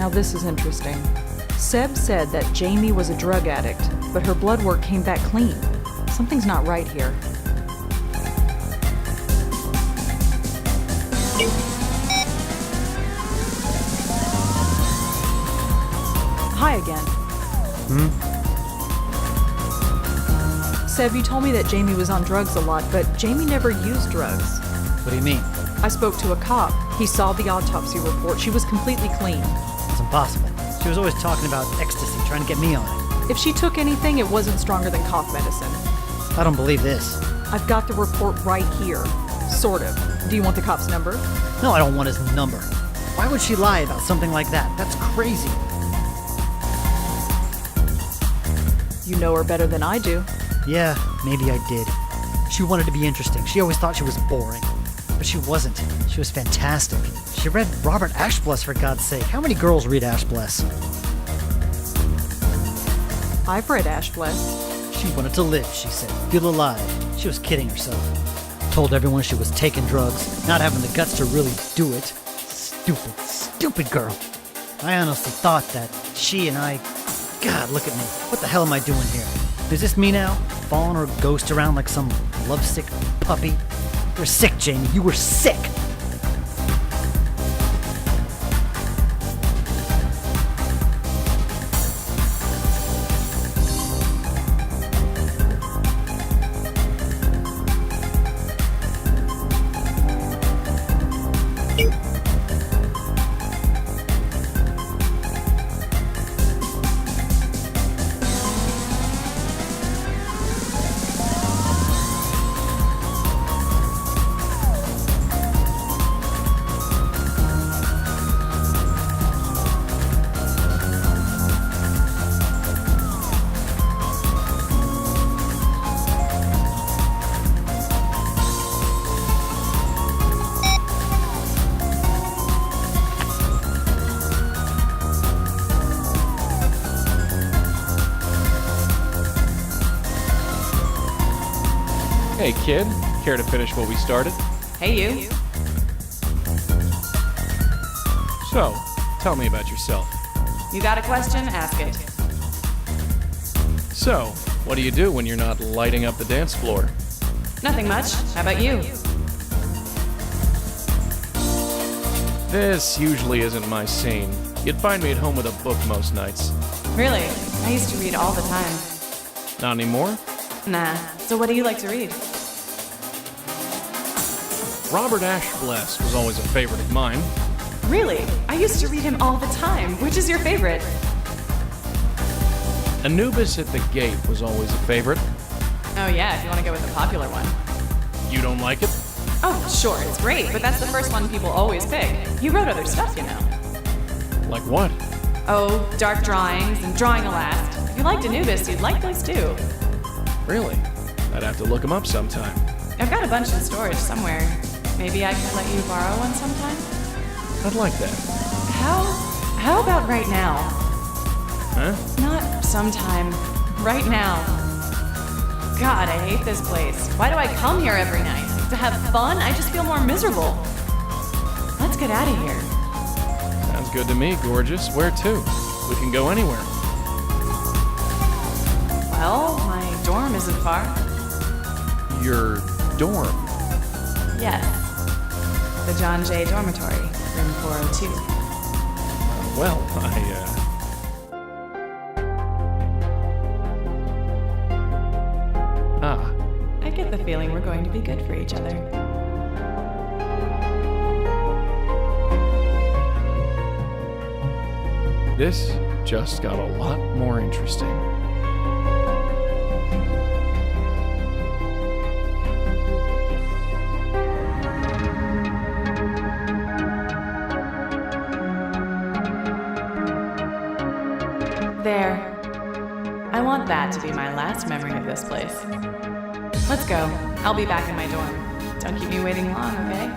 Now this is interesting. Seb said that Jamie was a drug addict, but her blood work came back clean. Something's not right here. Hi again. Seb, you told me that Jamie was on drugs a lot, but Jamie never used drugs. What do you mean? I spoke to a cop. He saw the autopsy report. She was completely clean. It's impossible. She was always talking about ecstasy, trying to get me on it. If she took anything, it wasn't stronger than cough medicine. I don't believe this. I've got the report right here. Sort of. Do you want the cop's number? No, I don't want his number. Why would she lie about something like that? That's crazy. You know her better than I do. Yeah, maybe I did. She wanted to be interesting. She always thought she was boring. But she wasn't. She was fantastic. She read Robert Ashbless, for God's sake. How many girls read Ashbless? I've read Ashbless. She wanted to live, she said. Feel alive. She was kidding herself. Told everyone she was taking drugs, not having the guts to really do it. Stupid, stupid girl. I honestly thought that she and I... God, look at me. What the hell am I doing here? Is this me now? Following her ghost around like some lovesick puppy? You were sick, Jamie. You were sick. Hey kid, care to finish what we started? Hey, you. So, tell me about yourself. You got a question? Ask it. So, what do you do when you're not lighting up the dance floor? Nothing much. How about you? This usually isn't my scene. You'd find me at home with a book most nights. Really? I used to read all the time. Not anymore? Nah. So what do you like to read? Robert Ashbless was always a favorite of mine. Really? I used to read him all the time. Which is your favorite? Anubis at the Gate was always a favorite. Oh yeah, if you want to go with the popular one. You don't like it? Oh, sure, it's great, but that's the first one people always pick. You wrote other stuff, you know. Like what? Oh, dark drawings and Drawing a Last. If you liked Anubis, you'd like those too. Really? I'd have to look them up sometime. I've got a bunch in storage somewhere. Maybe I could let you borrow one sometime? I'd like that. How about right now? Huh? Not sometime. Right now. God, I hate this place. Why do I come here every night? To have fun? I just feel more miserable. Let's get out of here. Sounds good to me, gorgeous. Where to? We can go anywhere. Well, my dorm isn't far. Your dorm? Yes. The John Jay Dormitory, room 402. Well, I get the feeling we're going to be good for each other. This just got a lot more interesting. There. I want that to be my last memory of this place. Let's go. I'll be back in my dorm. Don't keep me waiting long, okay?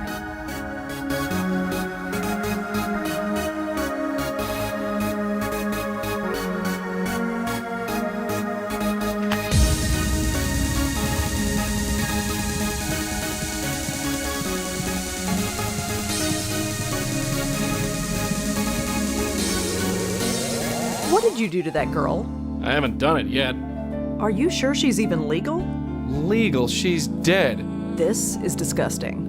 What did you do to that girl? I haven't done it yet. Are you sure she's even legal? Legal, she's dead. This is disgusting.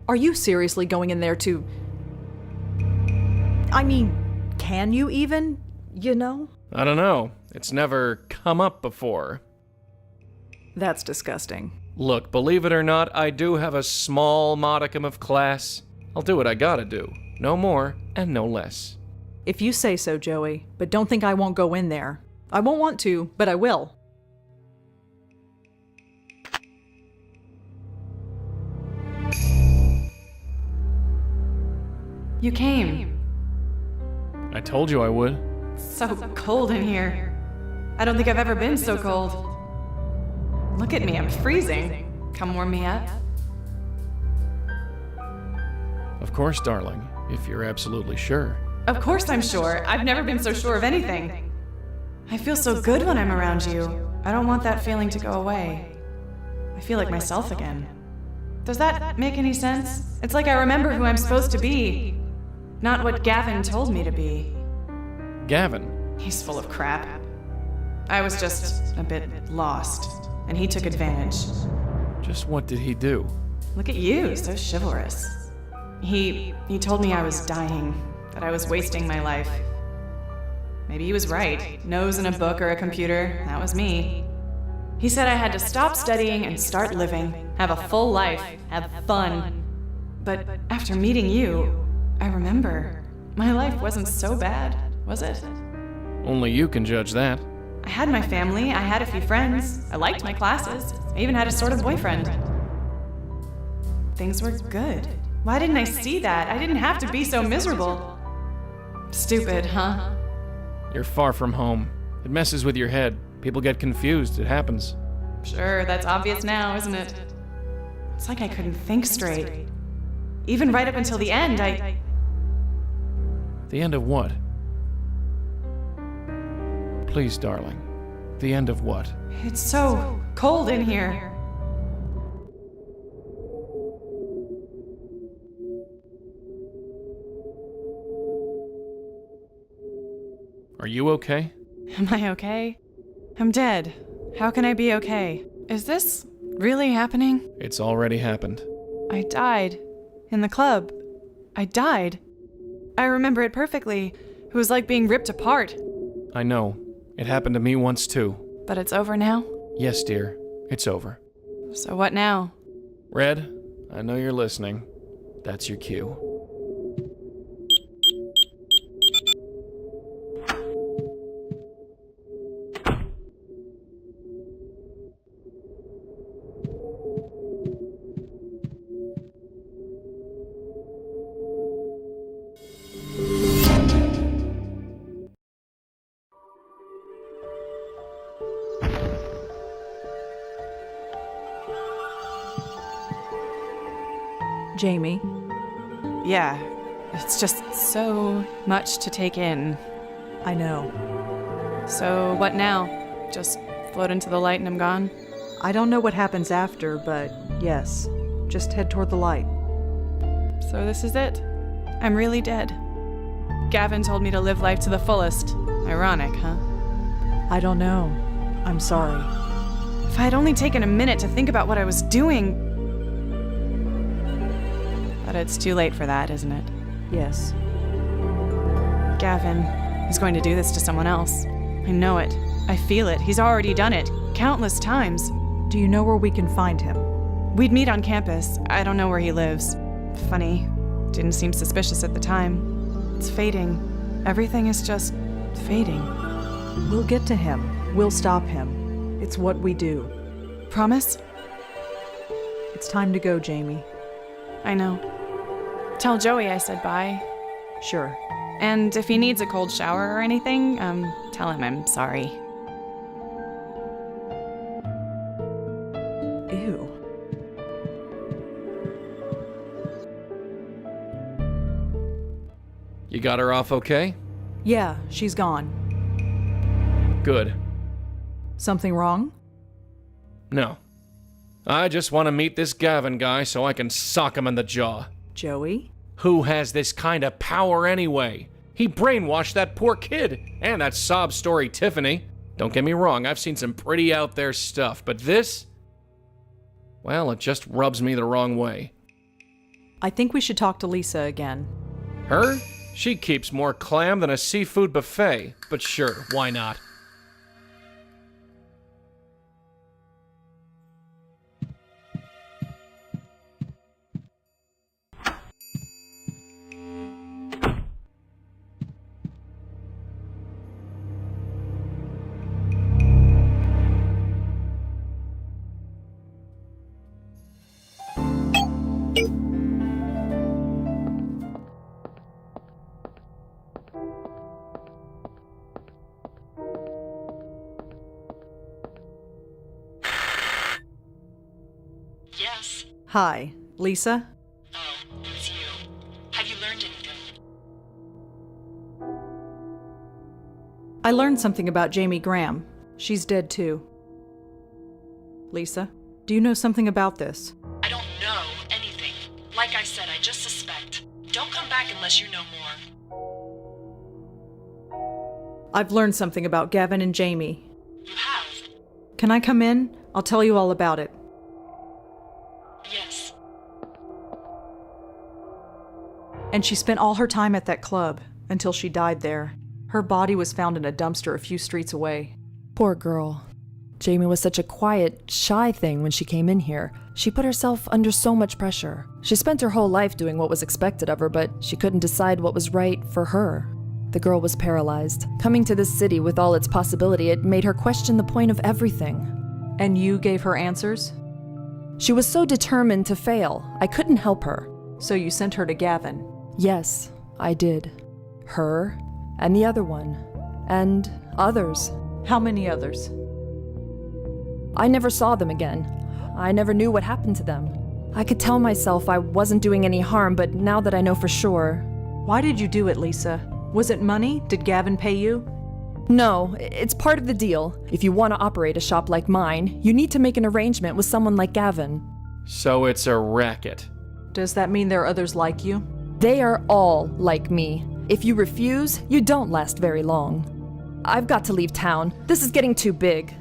Are you seriously going in there to... I mean, can you even, you know? I don't know. It's never come up before. That's disgusting. Look, believe it or not, I do have a small modicum of class. I'll do what I gotta do. No more and no less. If you say so, Joey, but don't think I won't go in there. I won't want to, but I will. You came. I told you I would. It's so cold in here. I don't think I've ever been so cold. Look at me, I'm freezing. Come warm me up. Of course, darling, if you're absolutely sure. Of course I'm sure. I've never been so sure of anything. I feel so good when I'm around you. I don't want that feeling to go away. I feel like myself again. Does that make any sense? It's like I remember who I'm supposed to be, not what Gavin told me to be. Gavin? He's full of crap. I was just a bit lost, and he took advantage. Just what did he do? Look at you, so chivalrous. He told me I was dying, that I was wasting my life. Maybe he was right. Nose in a book or a computer, that was me. He said I had to stop studying and start living, have a full life, have fun. But after meeting you, I remember, my life wasn't so bad, was it? Only you can judge that. I had my family, I had a few friends, I liked my classes, I even had a sort of boyfriend. Things were good. Why didn't I see that? I didn't have to be so miserable. Stupid, huh? You're far from home. It messes with your head. People get confused. It happens. Sure, that's obvious now, isn't it? It's like I couldn't think straight. Even right up until the end, The end of what? Please, darling. The end of what? It's so cold in here. Are you okay? Am I okay? I'm dead. How can I be okay? Is this really happening? It's already happened. I died. In the club. I died. I remember it perfectly. It was like being ripped apart. I know. It happened to me once too. But it's over now? Yes, dear. It's over. So what now? Red, I know you're listening. That's your cue. Jamie, Yeah, it's just so much to take in. I know. So what now? Just float into the light and I'm gone? I don't know what happens after, but yes, just head toward the light. So this is it? I'm really dead. Gavin told me to live life to the fullest. Ironic, huh? I don't know. I'm sorry. If I had only taken a minute to think about what I was doing... But it's too late for that, isn't it? Yes. Gavin, he's going to do this to someone else. I know it. I feel it. He's already done it. Countless times. Do you know where we can find him? We'd meet on campus. I don't know where he lives. Funny. Didn't seem suspicious at the time. It's fading. Everything is just fading. We'll get to him. We'll stop him. It's what we do. Promise? It's time to go, Jamie. I know. Tell Joey I said bye. Sure. And if he needs a cold shower or anything, tell him I'm sorry. Ew. You got her off okay? Yeah, she's gone. Good. Something wrong? No. I just want to meet this Gavin guy so I can sock him in the jaw. Joey? Who has this kind of power anyway? He brainwashed that poor kid, and that sob story Tiffany. Don't get me wrong, I've seen some pretty out there stuff, but this? Well, it just rubs me the wrong way. I think we should talk to Lisa again. Her? She keeps more clam than a seafood buffet, but sure, why not? Yes. Hi, Lisa? Oh, it's you. Have you learned anything? I learned something about Jamie Graham. She's dead too. Lisa, do you know something about this? I don't know anything. Like I said, I just suspect. Don't come back unless you know more. I've learned something about Gavin and Jamie. You have? Can I come in? I'll tell you all about it. Yes. And she spent all her time at that club until she died there. Her body was found in a dumpster a few streets away. Poor girl. Jamie was such a quiet, shy thing when she came in here. She put herself under so much pressure. She spent her whole life doing what was expected of her, but she couldn't decide what was right for her. The girl was paralyzed. Coming to this city with all its possibility, it made her question the point of everything. And you gave her answers? She was so determined to fail, I couldn't help her. So you sent her to Gavin? Yes, I did. Her, and the other one, and others. How many others? I never saw them again. I never knew what happened to them. I could tell myself I wasn't doing any harm, but now that I know for sure... Why did you do it, Lisa? Was it money? Did Gavin pay you? No, it's part of the deal. If you want to operate a shop like mine, you need to make an arrangement with someone like Gavin. So it's a racket. Does that mean there are others like you? They are all like me. If you refuse, you don't last very long. I've got to leave town. This is getting too big.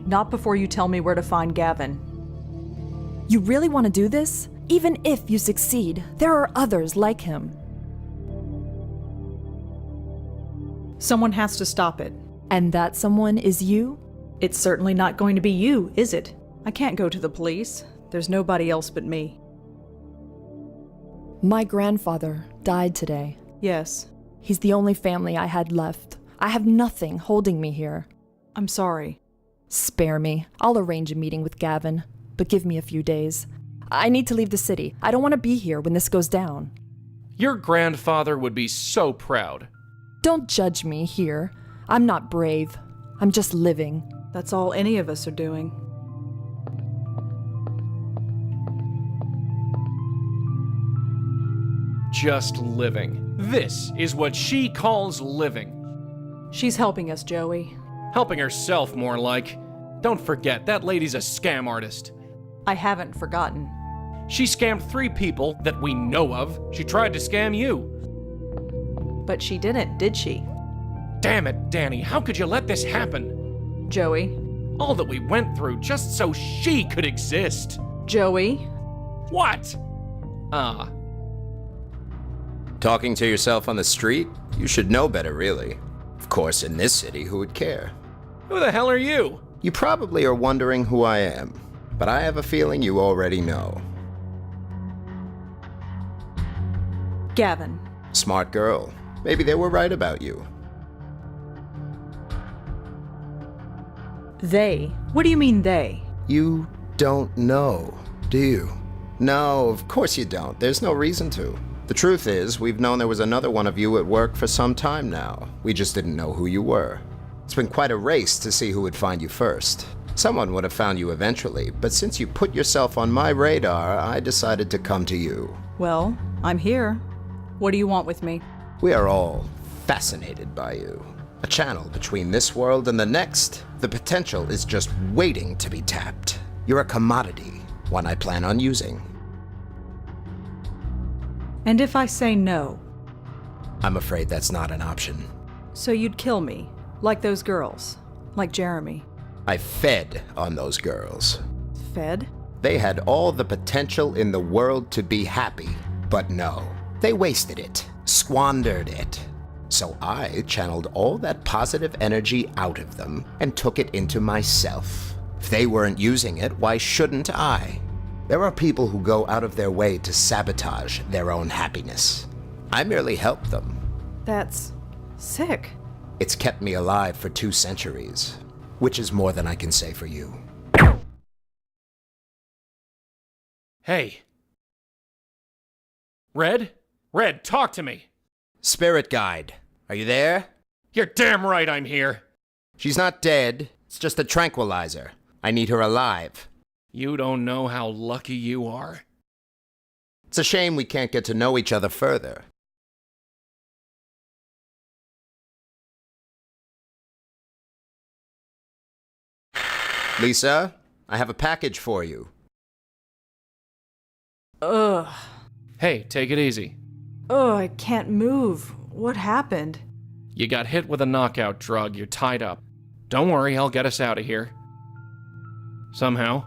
Not before you tell me where to find Gavin. You really want to do this? Even if you succeed, there are others like him. Someone has to stop it. And that someone is you? It's certainly not going to be you, is it? I can't go to the police. There's nobody else but me. My grandfather died today. Yes. He's the only family I had left. I have nothing holding me here. I'm sorry. Spare me. I'll arrange a meeting with Gavin, but give me a few days. I need to leave the city. I don't want to be here when this goes down. Your grandfather would be so proud. Don't judge me here. I'm not brave. I'm just living. That's all any of us are doing. Just living. This is what she calls living. She's helping us, Joey. Helping herself, more like. Don't forget, that lady's a scam artist. I haven't forgotten. She scammed 3 people that we know of. She tried to scam you. But she didn't, did she? Damn it, Danny, how could you let this happen? Joey? All that we went through just so she could exist. Joey? What? Talking to yourself on the street? You should know better, really. Of course, in this city, who would care? Who the hell are you? You probably are wondering who I am, but I have a feeling you already know. Gavin. Smart girl. Maybe they were right about you. They? What do you mean they? You don't know, do you? No, of course you don't. There's no reason to. The truth is, we've known there was another one of you at work for some time now. We just didn't know who you were. It's been quite a race to see who would find you first. Someone would have found you eventually, but since you put yourself on my radar, I decided to come to you. Well, I'm here. What do you want with me? We are all fascinated by you. A channel between this world and the next. The potential is just waiting to be tapped. You're a commodity, one I plan on using. And if I say no, I'm afraid that's not an option. so you'd kill me, like those girls, like Jeremy. I fed on those girls. Fed? They had all the potential in the world to be happy, but no. They wasted it, squandered it. So I channeled all that positive energy out of them and took it into myself. If they weren't using it, why shouldn't I? There are people who go out of their way to sabotage their own happiness. I merely helped them. That's sick. It's kept me alive for 2 centuries, which is more than I can say for you. Hey. Red? Red, talk to me. Spirit Guide, are you there? You're damn right I'm here. She's not dead. It's just a tranquilizer. I need her alive. You don't know how lucky you are. It's a shame we can't get to know each other further. Lisa, I have a package for you. Ugh. Hey, take it easy. Ugh, I can't move. What happened? You got hit with a knockout drug. You're tied up. Don't worry, I'll get us out of here. Somehow.